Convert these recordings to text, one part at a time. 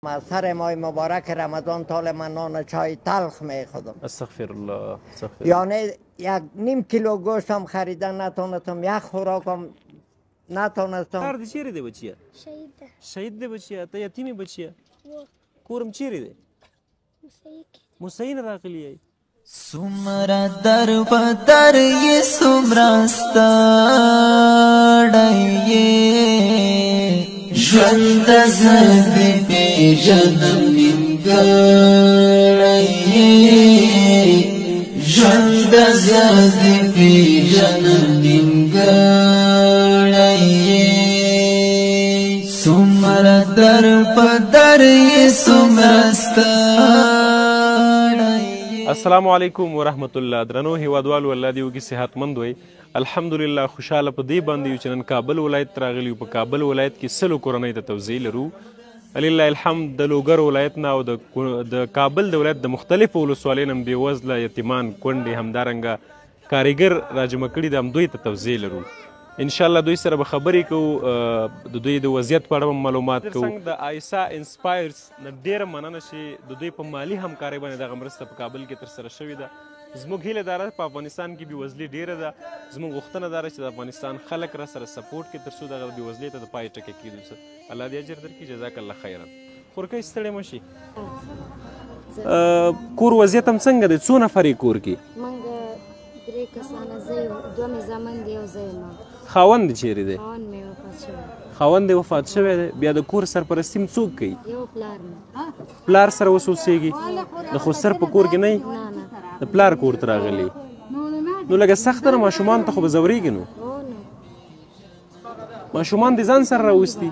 سر ماه مبارک رمضان تال من نان چای تلخ میخورم. استغفر الله. یعنی 1.5 کیلو گوشت هم خریدن نتونستم، یک خوراکم نتونستم. پلار دې چیرې دی بچیه؟ شهید دی بچیه. ته یتیمې بچیه؟ کورم چیرې دی؟ موسهي نه راغلی یې؟ سمرا در بدر یہ سمرا ستاڑی ژوند زد پی جنم نیمګړی ژوند زد پی جنم نیمګړی سمرا در بدر یہ سمرا السلام علیکم ورحمت الله. درنو هیوادوالو، الله دې وکړي صحتمند وئ. الحمدلله خوشحاله په دې باندې یو چې نن کابل ولایت ته راغلي یو. په کابل ولایت کې 100 کورنۍ ته توزیع لرو. لله الحمد. د لوګر ولایت نه او د کابل د ولایت د مختلفو ولسوالیو نه بېوزله یتیمان، کونډې، همدارنګه کارګر راجمع کړي دي، همدوی ته توزیع لرو. انشاءالله دوی سره به خبرې کوو، د دوی د وضعیت په اړه هم معلومات کوو. د آیسا انسپایرز نه ډېره مننه چې د دوی په مالي همکارۍ باندې دغه مرسته په کابل کې ترسره شوې ده. زموږ هیله دا ده په افغانستان کې بېوزلي ډېره ده. زموږ غوښتنه دا ده چې د افغانستان خلک را سره سپورټ کړي تر څو دغه بېوزلۍ ته د پای ټکی کېږدو. الله دې اجر درکړي. جزاک الله خیرا. خورکۍ ستړې مه شي. کور وضعیت هم څنګه دی؟ څو نفر یې کور کې؟ موږ 3 کسانه، زه 2 مې زامن دي او زه یم. خاوند چیرې دی؟ خاوند مې وفات شوی. خاوند دې وفات شوی دی. بیا د کور سرپرستي هم څوک کوي؟ یو پلار مې. پلار سره اوس اوسېږي؟ د خسر په کور کې نه یې؟ د پلار کور ته راغلی. نو لږه سخته نه، ماشومان ته خو به ځورېږي. نو ماشومان دې ځان سره راوستي؟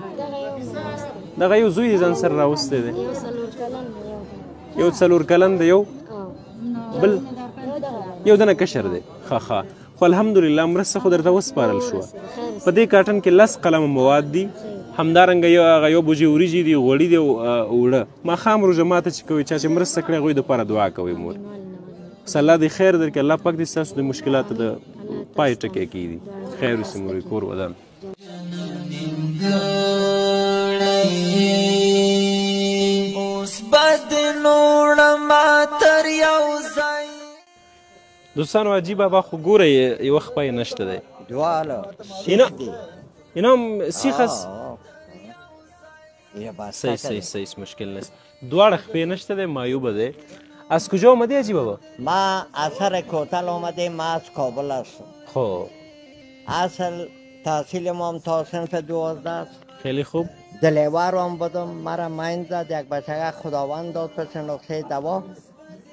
دغه یو زوی دې ځان سره راوستی دی؟ یو 4 کلن دی. یو بل یو دنه کشر دی. ښه. خو الحمدلله مرسته خو درته وسپارل شوه. په دې کارټن کې 10 قلمه مواد دي، همدارنګه یو بوجۍ وریجې دي، غوړي دي او اوړه. ماښام روژه ماته چې کوئ، چا چې مرسته کړې هغوی دپاره دعا کوئ. مور الله دې خیر درکړي. الله پاک دې ستاسو د مشکلاتو د پای ټکی کېږدي. خیر اوسې مورې، کور ودان. دوستانو، عجیب بابا خو ګوره یوه خپه یې نشته دی. دواړه اینا هم سیخ است. صحیح مشکل نیست. دواړه خپې نشته دی، معیوبه دی. از کجا آمدی عجیب بابا؟ ما اثر کوتل آمده. ما از کابل هستم. خب اصل تحصیل ما هم تا صنف 12 است. خیلی خوب. دلیور هم بودم. مرا مین زد، یک بچه خداوند داد پس نقطه دوا.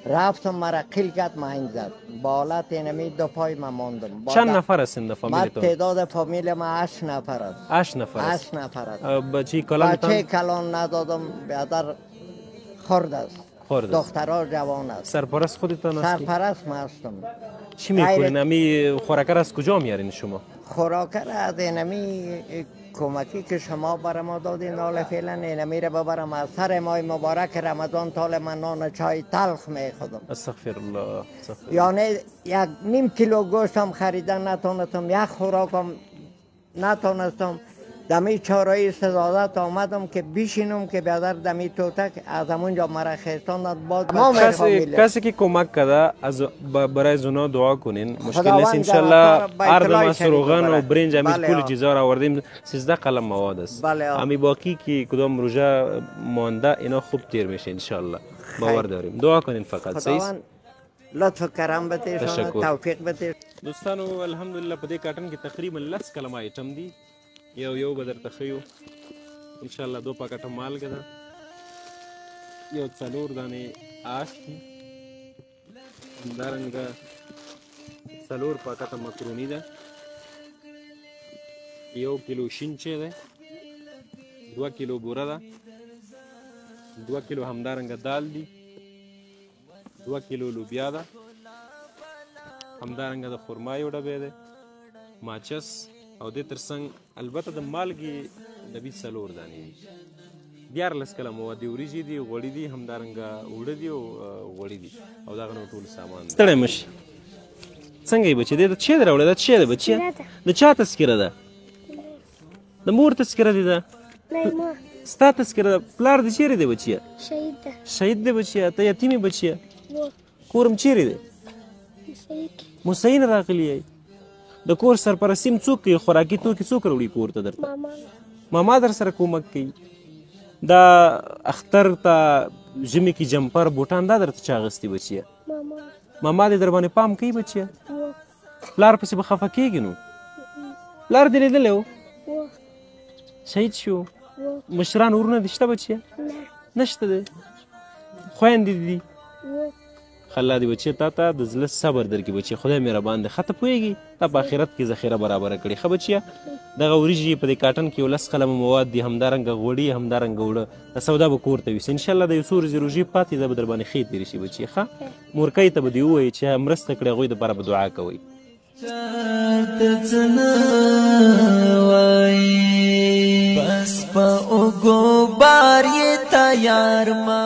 رفتم مرا قیل کرد، مین زد. با حالت اینمی 2 پای من ماندم. چند نفر هستین در فامیلتون؟ من تعداد فامیل ما 8 نفر است. 8 نفر است. 8 نفر است. بچه کلان ندادم، بیادر خرد است. دخترها جوان است. سرپرست خودتان هستی؟ سرپرست من هستم. چی میکنین؟ امی خوراکر از کجا میارین شما؟ خوراکر از اینمی کمکی که شما برای ما دادین، حالا فعلا اینمی رو ببرم. از سر ماه مبارک رمضان تال من نان چای تلخ میخورم. استغفر الله. یعنی 1.5 کیلو گوشت هم خریدن نتونستم، یک خوراکم نتونستم. دمی چهارراه سزادت آمدم که بشینم که بیادر دمی توتک از همونجا مرا خیستاندند. کسی که کمک کرده برای زنا دعا کنین. مشکل نیست انشالله. اردم روغن و برنج همیش پول چیزا را آوردیم. 13 قلم مواد است. امی باقی که کدام روزه مانده اینا خوب تیر میشه انشالله. باور داریم. دعا کنین فقط. صحیح لطف کرم بده، توفیق بده. دوستانو الحمدلله په دې کارټن کې تقریبا 10 کلمه آیټم دي. یو به درته ښیو انشاءالله. 2 پاکټه مالګه ده، یو 4 دانې آش دي، همدارنګه 4 پاکټه مکروني ده، 1 کیلو شین چای دی، 2 کیلو بوره ده، 2 کیلو همدارنګه دال دي، 2 کیلو لوبیا ده، همدارنګه د خرما یو ډبی دی، ماچس او دې ترڅنګ البته د مالګې ډبي 4 دانې دي، 14 کلمه مواد دي، وریجې دي، غوړي دي، همدارنګه اوړه دي او غوړي دي او دغه نور ټول سامان دي. ستړی مه شي. څنګه یې بچې؟ دې ته څه دې راوړی؟ دا څه دی بچیه؟ د چا تذکره ده؟ د مور تذکره دې ده؟ ستا تذکره ده پلار دې چیرې دی بچیه شهید ده شهید دی بچیه ته یتیم یې بچیه و کورم چیرې دی شهید موسهي نه راغلی یې د کور سرپرستي م څوک کوي خوراکي توکي څوک راوړي کور ته درته ماما ماما در سره کومک کوي دا اختر ته ژمي کې جمپر بوټان دا درته چا اغوستي بچیه ماما ماما دې در باندې پام کوي بچیه و پلار پسې به خفه کېږي نو پلار دې لیدلی و و شهید شو و مشران ورونه دې شته بچیه نه نشته دی خویندې دې دي و ښه الله دې بچیه تا ته د زړه صبر درکړي بچیه خدای مهربان دی ښه ته پوهېږي تا په آخرت کې ذخیره برابره کړې ښه بچیه دغه وریجې په دې کاټن کې 11 قلمه مواد دي همدارنګه غوړي همدارنګه اوړه دا سودا به کور ته یوسي انشاءالله د یو څو ورځې روژې پاتې ده به در باندې ښې تېرې شي بچیه ښه مورکۍ ته به دې ووایي چې مرسته کړې هغوی دپاره به دعا کوئ چاته څه نه وایي بس په اوږو بار یې تیار ما